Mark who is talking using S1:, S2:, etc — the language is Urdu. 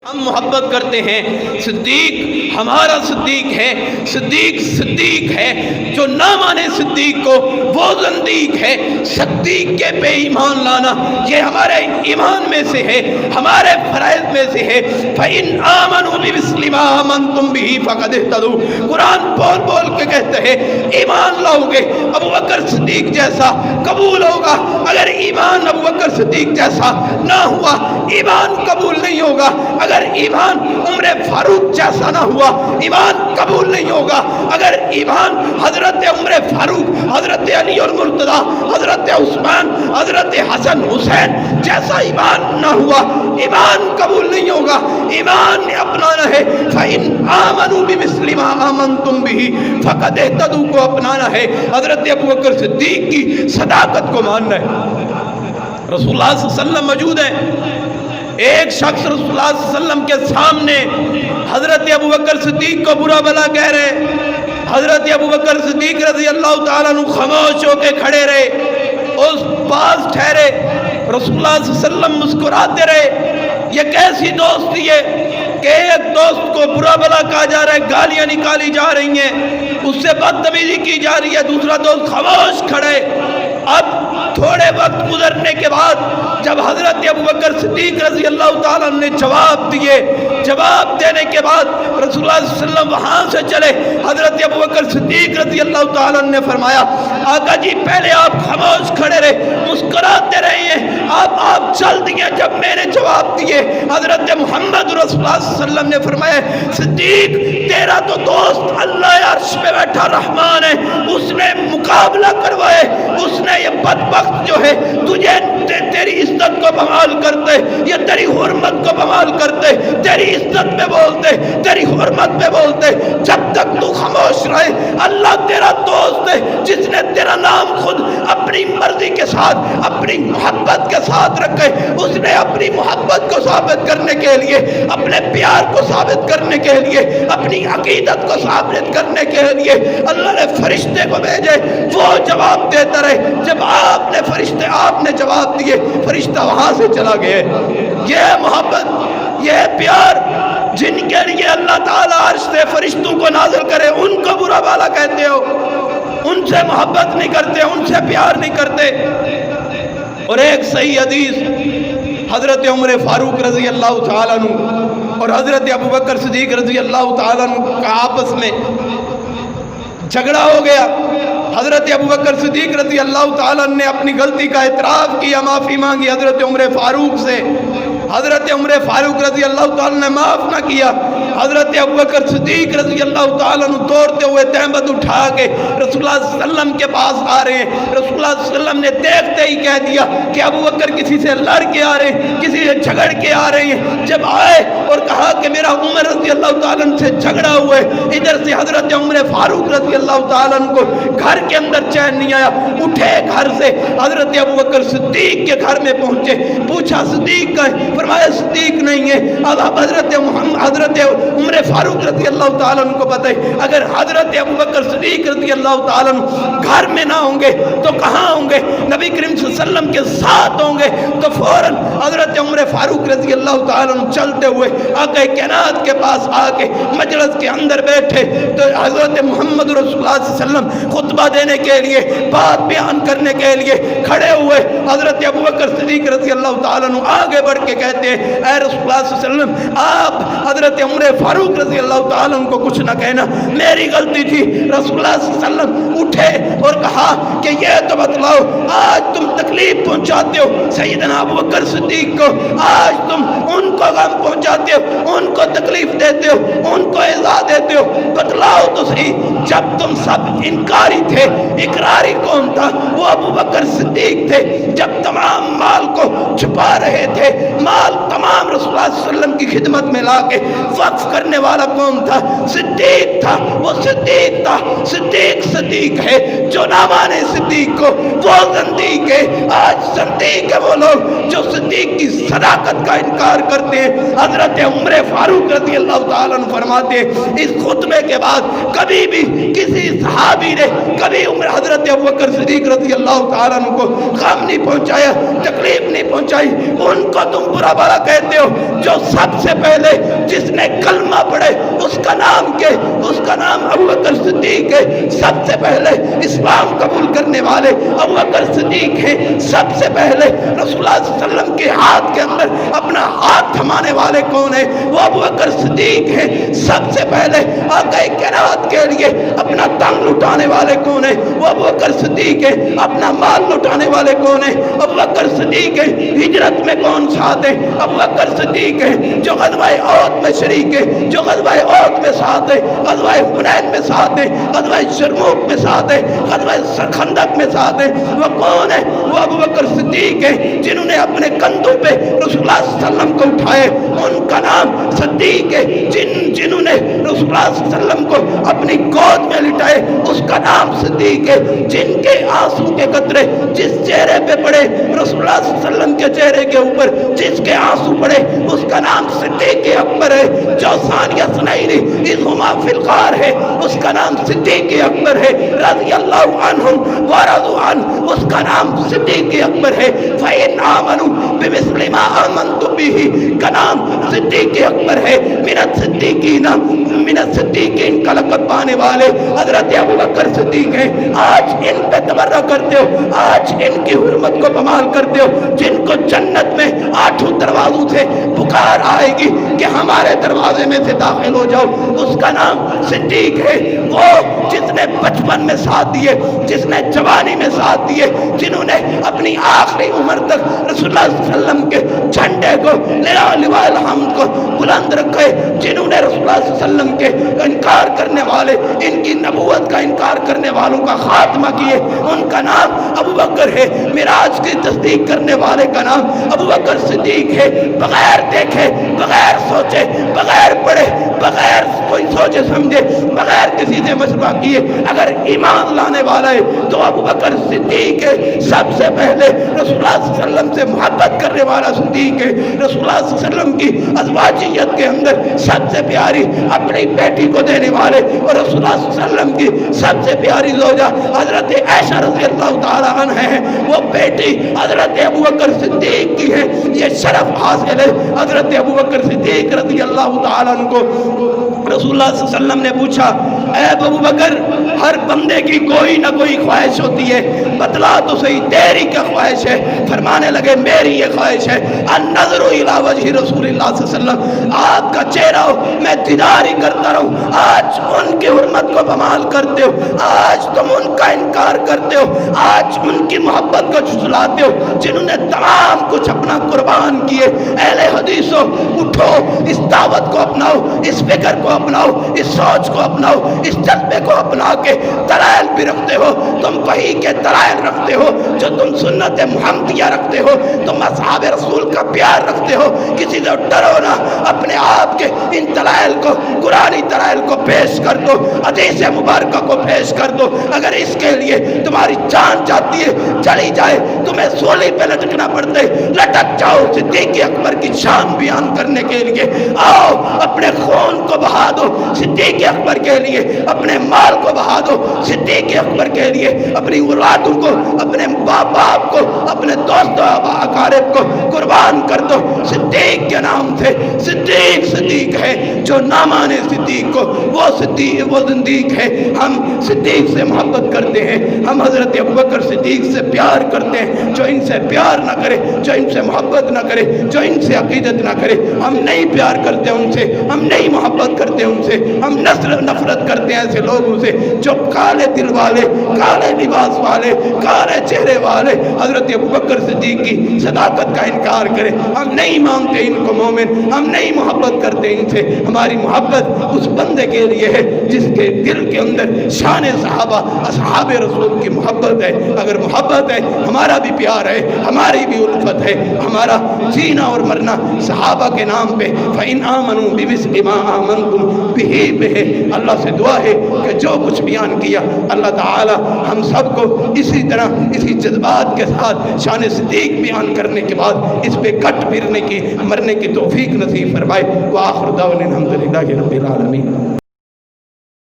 S1: ہم محبت کرتے ہیں۔ صدیق ہمارا صدیق ہے، صدیق صدیق ہے، جو نہ مانے صدیق کو وہ زندیق ہے۔ صدیق کے پہ ایمان لانا یہ ہمارے ایمان میں سے ہے، ہمارے فرائض میں سے ہے۔ فَإِنْ آمَنُوا بِمِثْلِ مَا آمَنْتُمْ بِهِ فَقَدِ اهْتَدُوا۔ قرآن بول بول کے کہتے ہیں ایمان لاؤ گے ابو بکر صدیق جیسا قبول ہوگا، اگر ایمان ابو بکر صدیق جیسا نہ ہوا ایمان قبول نہیں ہوگا، اگر ایمان عمر فاروق جیسا نہ ہوا ایمان قبول نہیں ہوگا، اگر ایمان حضرت عمر فاروق، حضرت علی اور مرتضیٰ، حضرت عثمان، حضرت حسن حسین جیسا ایمان نہ ہوا ایمان قبول نہیں ہوگا۔ ایمان نے اپنانا ہے فَإِنْ آمَنُوا بِمِثْلِ مَا آمَنْتُمْ بِهِ فَقَدْ اهْتَدُوا کو اپنانا ہے، حضرت ابو بکر صدیق کی صداقت کو ماننا ہے۔ رسول اللہ صلی اللہ علیہ وسلم موجود ہے، ایک شخص رسول اللہ صلی اللہ علیہ وسلم کے سامنے حضرت ابو بکر صدیق کو برا بھلا کہہ رہے، حضرت ابو بکر صدیق رضی اللہ تعالیٰ عنہ خاموش ہو کے کھڑے رہے، اس پاس ٹھہرے، رسول اللہ صلی اللہ علیہ وسلم مسکراتے رہے۔ یہ کیسی دوستی ہے کہ ایک دوست کو برا بھلا کہا جا رہا ہے، گالیاں نکالی جا رہی ہیں، اس سے بدتمیزی کی جا رہی ہے، دوسرا دوست خاموش کھڑے۔ اب تھوڑے وقت گزرنے کے بعد جب حضرت ابو بکر صدیق رضی اللہ تعالیٰ نے جواب دیے، جواب دینے کے بعد رسول اللہ صلی اللہ علیہ وسلم وہاں سے چلے، حضرت ابو بکر صدیق رضی اللہ تعالیٰ نے فرمایا آقا جی پہلے آپ خاموش کھڑے رہے، مسکراتے رہے ہیں، آپ چل دیے جب میں نے جواب دیے۔ حضرت محمد رسول اللہ صلی اللہ علیہ وسلم نے فرمایا صدیق تیرا تو دوست اللہ عرش پہ بیٹھا رحمان ہے، اس نے مقابلہ کروائے، اس نے یہ بدبخت جو ہے تجھے تیری عزت کو بحال کرتے، یہ تیری حرمت کو بحال کرتے، تیری عزت پہ بولتے، تیری حرمت پہ بولتے، جب تک تو خاموش رہے اللہ تیرا دوست ہے جس نے تیرا نام خود اپنی مرضی کے ساتھ اپنی محبت کے ساتھ رکھے، اس نے اپنی محبت کو ثابت کرنے کے لیے، اپنے پیار کو ثابت کرنے کے لیے، اپنی عقیدت کو ثابت کرنے کے لیے اللہ نے فرشتے کو بھیجے، وہ جواب دیتا رہے، جب آپ نے جواب دیے فرشتہ وہاں سے چلا گئے۔ یہ محبت، یہ پیار جن کے لیے اللہ تعالیٰ عرش سے فرشتوں کو نازل کرے ان کو برا بھلا کہتے ہو، ان سے محبت نہیں کرتے، ان سے پیار نہیں کرتے۔ اور ایک صحیح حدیث حضرت عمر فاروق رضی اللہ تعالیٰ عنہ اور حضرت ابو بکر صدیق رضی اللہ تعالیٰ عنہ کا آپس میں جھگڑا ہو گیا۔ حضرت ابو بکر صدیق رضی اللہ تعالیٰ نے اپنی غلطی کا اعتراف کیا، معافی مانگی حضرت عمر فاروق سے، حضرت عمر فاروق رضی اللہ تعالیٰ نے معاف نہ کیا۔ حضرت ابو بکر صدیق رضی اللہ تعالیٰ نے دوڑتے ہوئے تہمت اٹھا کے رسول اللہ صلی اللہ علیہ وسلم کے پاس آ رہے ہیں، رسول اللہ صلی اللہ علیہ وسلم نے دیکھتے ہی کہہ دیا کہ ابو بکر کسی سے لڑ کے آ رہے ہیں، کسی سے جھگڑ کے آ رہے ہیں۔ جب آئے اور کہا کہ میرا عمر رضی اللہ تعالیٰ سے جھگڑا ہوا ہے، ادھر سے حضرت عمر فاروق رضی اللہ تعالیٰ کو گھر کے اندر چین نہیں آیا، اٹھے گھر سے حضرت ابو بکر صدیق کے گھر میں پہنچے، پوچھا صدیق کا ہے؟ فرمایا صدیق نہیں ہے۔ اب حضرت عمر فاروق رضی اللہ تعالیٰ عنہ کو پتہ ہے اگر حضرت ابو بکر صدیق رضی اللہ تعالیٰ عنہ گھر میں نہ ہوں گے تو کہاں ہوں گے؟ نبی کریم صلی اللہ علیہ وسلم کے ساتھ ہوں گے۔ تو فوراً حضرت عمر فاروق رضی اللہ تعالیٰ عنہ چلتے ہوئے آقا کائنات کے پاس آ کے مجلس کے اندر بیٹھے تو حضرت محمد رسول اللہ صلی اللہ علیہ وسلم خطبہ دینے کے لیے، بات بیان کرنے کے لیے کھڑے ہوئے۔ حضرت ابو بکر صدیق رضی اللہ تعالیٰ عنہ آگے بڑھ کے کہتے ہیں اے رسول اللہ صلی اللہ علیہ وسلم آپ حضرت عمر فاروق رضی اللہ تعالیٰ عنہ کو کچھ نہ کہنا، میری غلطی تھی۔ رسول اللہ صلی اللہ علیہ وسلم اٹھے اور کہا کہ یہ تو بتلاؤ آج تم تکلیف پہنچاتے ہو سیدنا ابو بکر صدیق کو، آج تم ان کو غم پہنچاتے ہو، ان کو تکلیف دیتے ہو، ان کو ایذا دیتے ہو، بتلاؤ تو صحیح جب تم سب انکاری تھے اقراری کون تھا؟ وہ ابو بکر صدیق تھے۔ جب تمام مال کو چھپا رہے تھے، مال تمام رسول اللہ صلی اللہ علیہ وسلم کی خدمت میں لا کے وقف کرنے والا کون تھا؟ صدیق تھا، وہ صدیق تھا۔ صدیق صدیق ہے، جو نہ مانے صدیق کو وہ زندیق ہے۔ آج زندیق ہے وہ لوگ جو صدیق کی صداقت کا انکار کرتے ہیں۔ حضرت عمر فاروق رضی اللہ تعالیٰ عنہ فرماتے ہیں اس خطبے کے بعد کبھی بھی کسی صحابی نے کبھی عمر حضرت ابو بکر صدیق رضی اللہ تعالیٰ عنہ کو غم نہیں پہنچایا، تکلیف نہیں پہنچائی، ان کو تم برا اللہ والا کہتے ہو جو سب سے پہلے جس نے کلمہ پڑھے اس کا نام ابو بکر صدیق ہے. سب سے پہلے اسلام قبول کرنے والے ابو بکر صدیق ہیں. سب سے پہلے رسول اللہ صلی اللہ علیہ وسلم کے ہاتھ کے اندر اپنا ہاتھ تھمانے والے کون ہیں؟ وہ ابو بکر صدیق ہیں. سب سے پہلے آقا کائنات کے لیے اپنا تن لٹانے والے کون ہیں؟ وہ ابو بکر صدیق ہیں. اپنا مال لٹانے والے کون ہیں؟ ابو بکر صدیق ہیں. ہجرت میں کون ساتھ ہیں؟ ابو بکر صدیق ہیں. جو غزوہ احد میں شریک ہے، جو غزوہ احد میں ساتھ ہے، غزوہ حنین میں ساتھ ہے، غزوہ یرموک میں ساتھ ہے، غزوہ خندق میں ساتھ ہے، وہ کون ہے؟ وہ ابو بکر صدیق ہیں جنہوں نے اپنے کندھوں پہ رسول اللہ صلی اللہ علیہ وسلم کو اٹھائے. ان کا نام صدیق ہے. جنہوں نے رسول اللہ صلی اللہ علیہ وسلم کو اپنی گود میں لٹائے اس کا نام صدیق ہے. جن کے آنسو کے قطرے جس چہرے پہ پڑے رسول اللہ صلی اللہ علیہ وسلم کے چہرے کے اوپر جس کے آنسو پڑے اس کا نام صدیق اکبر ہے. جو ثانیہ اثنین اذ ہما فی الغار ہے اس کا نام صدیق اکبر ہے. رضی اللہ عنہم ورضوا عنہ اس کا نام صدیق اکبر ہے. فإن آمنوا بمثل ما آمنت به کا نام صدیق اکبر ہے. من الصدیقین کا لقب پانے والے حضرت ابو بکر صدیق ہیں. آج ان پہ تبرہ کرتے ہو، آج ان کی حرمت کو پامال کرتے ہو. جن کو جنت میں 8 دروازوں سے پکار آئے گی کہ ہمارے دروازے میں سے داخل ہو جاؤ، اس کا نام صدیق ہے. وہ جس نے بچپن میں ساتھ دیے، جس نے جوانی میں ساتھ دیے، جنہوں نے اپنی آخری عمر تک رسول اللہ صلی اللہ علیہ وسلم کے جھنڈے کو لواء الحمد کو بلند رکھے، جنہوں نے رسول اللہ صلی اللہ علیہ وسلم کے انکار کرنے والے، ان کی نبوت کا انکار کرنے والوں کا خاتمہ کیے، ان کا نام ابو بکر ہے. معراج کی تصدیق کرنے والے کا نام ابو بکر صدیق ہے. بغیر دیکھے، بغیر سوچے، بغیر پڑھے، بغیر کوئی سوچے سمجھے، بغیر کسی سے مشورہ کیے اگر ایمان لانے والا ہے تو ابو بکر صدیق ہے. سب سے پہلے رسول اللہ صلی اللہ علیہ وسلم سے محبت کرنے والا صدیق ہے. رسول اللہ صلی اللہ علیہ وسلم کی ازواجیت کے اندر سب سے پیاری اپنی بیٹی کو دینے والے اور رسول اللہ صلی اللہ علیہ وسلم کی سب سے پیاری زوجہ حضرت عائشہ رضی اللہ تعالی عنہ ہے. وہ بیٹی حضرت ابو بکر صدیق کی ہے. یہ شرف حاصل ہے حضرت ابو بکر صدیق رضی اللہ تعالی عنہ کو. رسول اللہ صلی اللہ علیہ وسلم نے پوچھا، اے ابو بکر، ہر بندے کی کوئی نہ کوئی خواہش ہوتی ہے، بتلا تو صحیح تیری کیا خواہش ہے؟ فرمانے لگے میری یہ خواہش ہے النظر الی وجہ رسول اللہ صلی اللہ علیہ وسلم، آپ کا چہرہ ہو میں دیدار ہی کرتا رہوں. آج ان کی حرمت کو بمال کرتے ہو، آج تم ان کا انکار کرتے ہو، آج ان کی محبت کو جھٹلاتے ہو جنہوں نے تمام کچھ اپنا قربان کیے. اہل حدیثوں اٹھو، اس دعوت کو اپناؤ، اس فکر کو اپناؤ، اس سوچ کو اپناؤ، اس جذبے کو اپنا کے دلائل بھی رکھتے ہو. تم وحی کے دلائل رکھتے ہو، جو تم سنت محمدیہ رکھتے ہو، تم اصحاب رسول کا پیار رکھتے ہو. کسی سے ڈرو نہ، اپنے آپ کے ان دلائل کو، قرآنی دلائل کو پیش کر دو، حدیث مبارکہ کو پیش کر دو. اگر اس کے لیے تمہاری جان جاتی ہے چلی جائے، تمہیں سولی پہ لٹکنا پڑتا ہے، لٹک جاؤ. صدیق اکبر کی شان بیان کرنے کے لیے آؤ، اپنے خون کو بہا دو صدیق اکبر کے لیے، اپنے مال کو بہا دو صدیق اکبر کے لیے، اپنی اولادوں کو، اپنے باپ باپ کو، اپنے دوستوں اقارب کو قربان کر دو صدیق کے نام سے. صدیق صدیق ہے، جو نہ مانے صدیق کو وہ صدیق وہ زندیق ہے. ہم صدیق سے محبت کرتے ہیں، ہم حضرت ابوبکر صدیق سے پیار کرتے ہیں. جو ان سے پیار نہ کرے، جو ان سے محبت نہ کرے، جو ان سے عقیدت نہ کرے، ہم نہیں پیار کرتے ان سے، ہم نہیں محبت کرتے ان سے، ہم نفرت کرتے ہیں ایسے لوگوں سے جو کالے دل والے، کالے لباس والے، کالے چہرے والے حضرت ابوبکر صدیق کی صداقت کا انکار کرے. ہم نہیں مانتے ان کو مومن، ہم نہیں محبت کرتے ان سے. ہماری محبت اس بندے کے لیے ہے جس کے دل کے اندر شان صحابہ اصحاب رسول کی محبت ہے. اگر محبت ہے، ہمارا بھی پیار ہے، ہماری بھی الفت ہے، ہمارا جینا اور مرنا صحابہ کے نام پہ. فَإِنْ آمَنُوا بِمِثْلِ مَا آمَنْتُمْ بِهِ بِهِ. اللہ سے دعا ہے کہ جو کچھ بیان کیا اللہ تعالی ہم سب کو اسی طرح اسی جذبات کے ساتھ شان صدیق بیان کرنے کے بعد اس پہ کٹ پھرنے کی، مرنے کی توفیق نصیب فرمائے. وآخر دعوانا الحمدللہ رب العالمین.